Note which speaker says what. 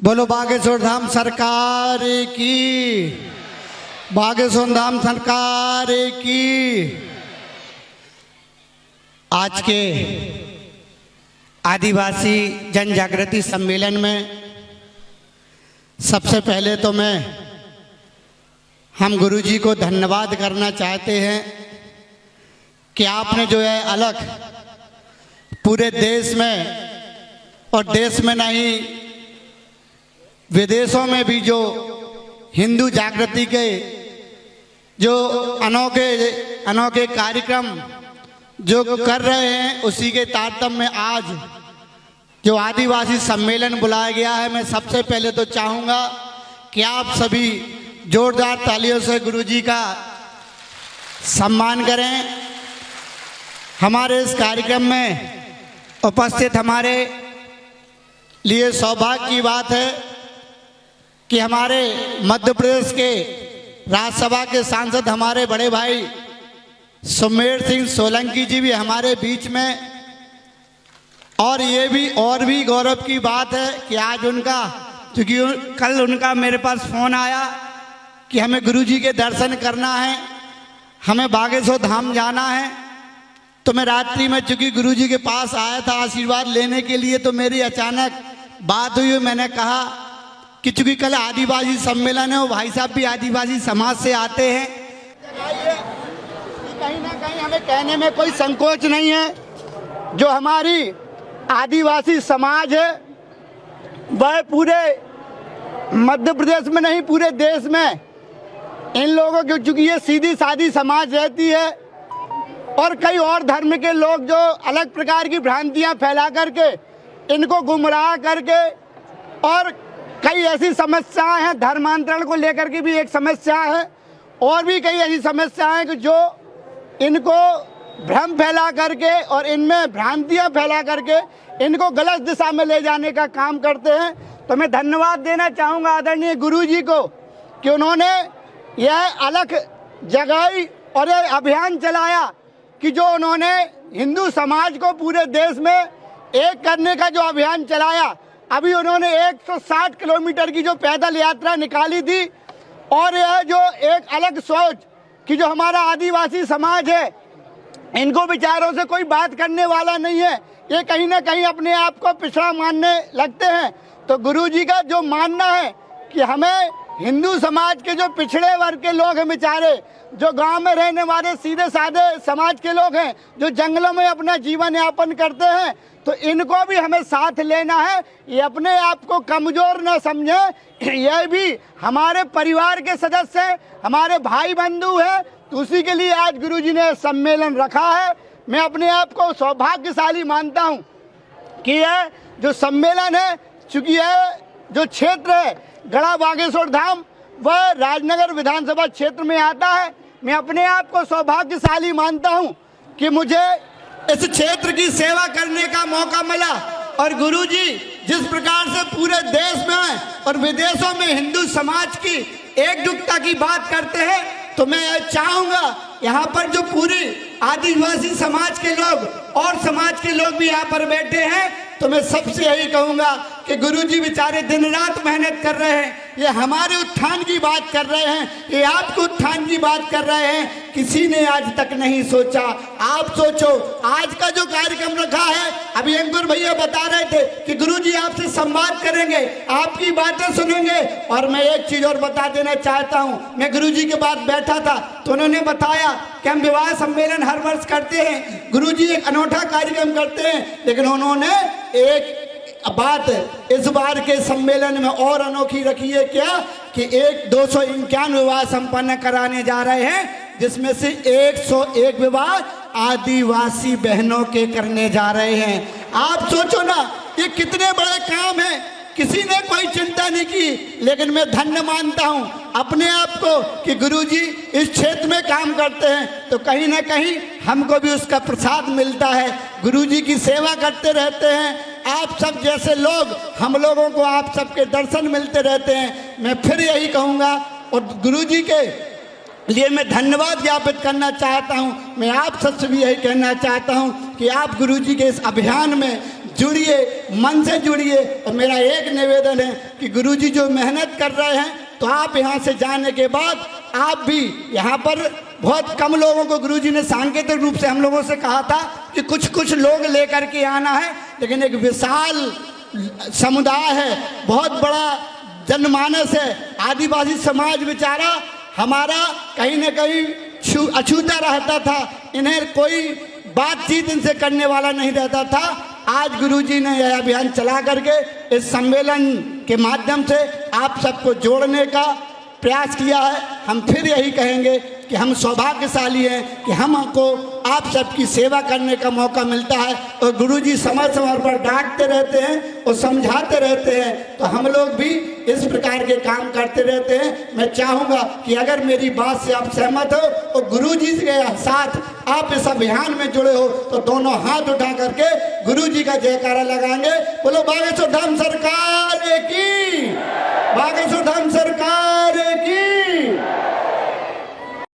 Speaker 1: बोलो बागेश्वर धाम सरकार की, बागेश्वर धाम सरकार की। आज के आदिवासी जन जागृति सम्मेलन में सबसे पहले तो हम गुरुजी को धन्यवाद करना चाहते हैं कि आपने जो है अलग पूरे देश में और देश में नहीं विदेशों में भी जो हिंदू जागृति के जो अनोखे कार्यक्रम जो कर रहे हैं, उसी के तारतम्य में आज जो आदिवासी सम्मेलन बुलाया गया है। मैं सबसे पहले तो चाहूँगा कि आप सभी जोरदार तालियों से गुरुजी का सम्मान करें। हमारे इस कार्यक्रम में उपस्थित हमारे लिए सौभाग्य की बात है कि हमारे मध्य प्रदेश के राज्यसभा के सांसद हमारे बड़े भाई सुमेर सिंह सोलंकी जी भी हमारे बीच में, और ये भी और भी गौरव की बात है कि आज उनका, क्योंकि कल उनका मेरे पास फ़ोन आया कि हमें गुरुजी के दर्शन करना है, हमें बागेश्वर धाम जाना है। तो मैं रात्रि में चूँकि गुरुजी के पास आया था आशीर्वाद लेने के लिए, तो मेरी अचानक बात हुई। मैंने कहा कि चूँकि कल आदिवासी सम्मेलन है, वो भाई साहब भी आदिवासी समाज से आते हैं, कहीं ना कहीं हमें कहने में कोई संकोच नहीं है। जो हमारी आदिवासी समाज है वह पूरे मध्य प्रदेश में नहीं पूरे देश में इन लोगों की, चूँकि ये सीधी सादी समाज रहती है और कई और धर्म के लोग जो अलग प्रकार की भ्रांतियां फैला करके इनको गुमराह करके, और कई ऐसी समस्याएं हैं, धर्मांतरण को लेकर के भी एक समस्या है, और भी कई ऐसी समस्याएं हैं कि जो इनको भ्रम फैला करके और इनमें भ्रांतियां फैला करके इनको गलत दिशा में ले जाने का काम करते हैं। तो मैं धन्यवाद देना चाहूँगा आदरणीय गुरुजी को कि उन्होंने यह अलग जगाई और यह अभियान चलाया कि जो उन्होंने हिंदू समाज को पूरे देश में एक करने का जो अभियान चलाया। अभी उन्होंने 160 किलोमीटर की जो पैदल यात्रा निकाली थी, और यह जो एक अलग सोच कि जो हमारा आदिवासी समाज है इनको विचारों से कोई बात करने वाला नहीं है, ये कहीं ना कहीं अपने आप को पिछड़ा मानने लगते हैं। तो गुरुजी का जो मानना है कि हमें हिंदू समाज के जो पिछड़े वर्ग के लोग हैं बेचारे, जो गांव में रहने वाले सीधे साधे समाज के लोग हैं, जो जंगलों में अपना जीवन यापन करते हैं, तो इनको भी हमें साथ लेना है। ये अपने आप को कमज़ोर न समझें, यह भी हमारे परिवार के सदस्य हैं, हमारे भाई बंधु हैं। तो उसी के लिए आज गुरुजी ने सम्मेलन रखा है। मैं अपने आप को सौभाग्यशाली मानता हूँ कि यह जो सम्मेलन है, चूँकि यह जो क्षेत्र है गढ़ा बागेश्वर धाम वह राजनगर विधानसभा क्षेत्र में आता है। मैं अपने आप को सौभाग्यशाली मानता हूँ कि मुझे इस क्षेत्र की सेवा करने का मौका मिला, और गुरुजी जिस प्रकार से पूरे देश में और विदेशों में हिंदू समाज की एकजुटता की बात करते हैं, तो मैं चाहूँगा यहाँ पर जो पूरी आदिवासी समाज के लोग और समाज के लोग भी यहाँ पर बैठे हैं, तो मैं सबसे यही कहूँगा कि गुरुजी बेचारे दिन रात मेहनत कर रहे हैं, ये हमारे उत्थान की बात कर रहे हैं, ये आपके उत्थान की बात कर रहे हैं। किसी ने आज तक नहीं सोचा, आप सोचो। आज का जो कार्यक्रम रखा है, अभी अंकुर भैया बता रहे थे कि गुरुजी आपसे संवाद करेंगे, आपकी बातें सुनेंगे। और मैं एक चीज़ और बता देना चाहता हूँ, मैं गुरुजी के बाद बैठा था तो उन्होंने बताया कि हम विवाह सम्मेलन हर वर्ष करते हैं, गुरुजी एक अनोखा कार्यक्रम करते हैं, लेकिन उन्होंने एक बात इस बार के सम्मेलन में और अनोखी रखी है क्या कि 251 विवाह संपन्न कराने जा रहे हैं, जिसमें से 101 विवाह आदिवासी बहनों के करने जा रहे हैं। आप सोचो ना, ये कितने बड़े काम है, किसी ने कोई चिंता नहीं की। लेकिन मैं धन्य मानता हूँ अपने आप को कि गुरुजी इस क्षेत्र में काम करते हैं, तो कहीं ना कहीं हमको भी उसका प्रसाद मिलता है। गुरुजी की सेवा करते रहते हैं, आप सब जैसे लोग, हम लोगों को आप सबके दर्शन मिलते रहते हैं। मैं फिर यही कहूँगा, और गुरुजी के लिए मैं धन्यवाद ज्ञापित करना चाहता हूँ। मैं आप सबसे भी यही कहना चाहता हूँ कि आप गुरुजी के इस अभियान में जुड़िए, मन से जुड़िए। और मेरा एक निवेदन है कि गुरुजी जो मेहनत कर रहे हैं, तो आप यहाँ से जाने के बाद आप भी यहाँ पर बहुत कम लोगों को गुरुजी ने सांकेतिक रूप से हम लोगों से कहा था कि कुछ लोग लेकर के आना है, लेकिन एक विशाल समुदाय है, बहुत बड़ा जनमानस है। आदिवासी समाज बेचारा हमारा कहीं न कहीं अछूता रहता था, इन्हें कोई बातचीत इनसे करने वाला नहीं रहता था। आज गुरुजी ने यह अभियान चला करके इस सम्मेलन के माध्यम से आप सबको जोड़ने का प्रयास किया है। हम फिर यही कहेंगे कि हम सौभाग्यशाली हैं कि हमको आप सबकी सेवा करने का मौका मिलता है। और गुरुजी समय समय पर डांटते रहते हैं और समझाते रहते हैं, तो हम लोग भी इस प्रकार के काम करते रहते हैं। मैं चाहूँगा कि अगर मेरी बात से आप सहमत हो और गुरुजी के साथ आप इस अभियान में जुड़े हो, तो दोनों हाथ उठा करके गुरुजी का जयकारा लगाएंगे। बोलो बागेश्वर धाम सरकार की, बागेश्वर धाम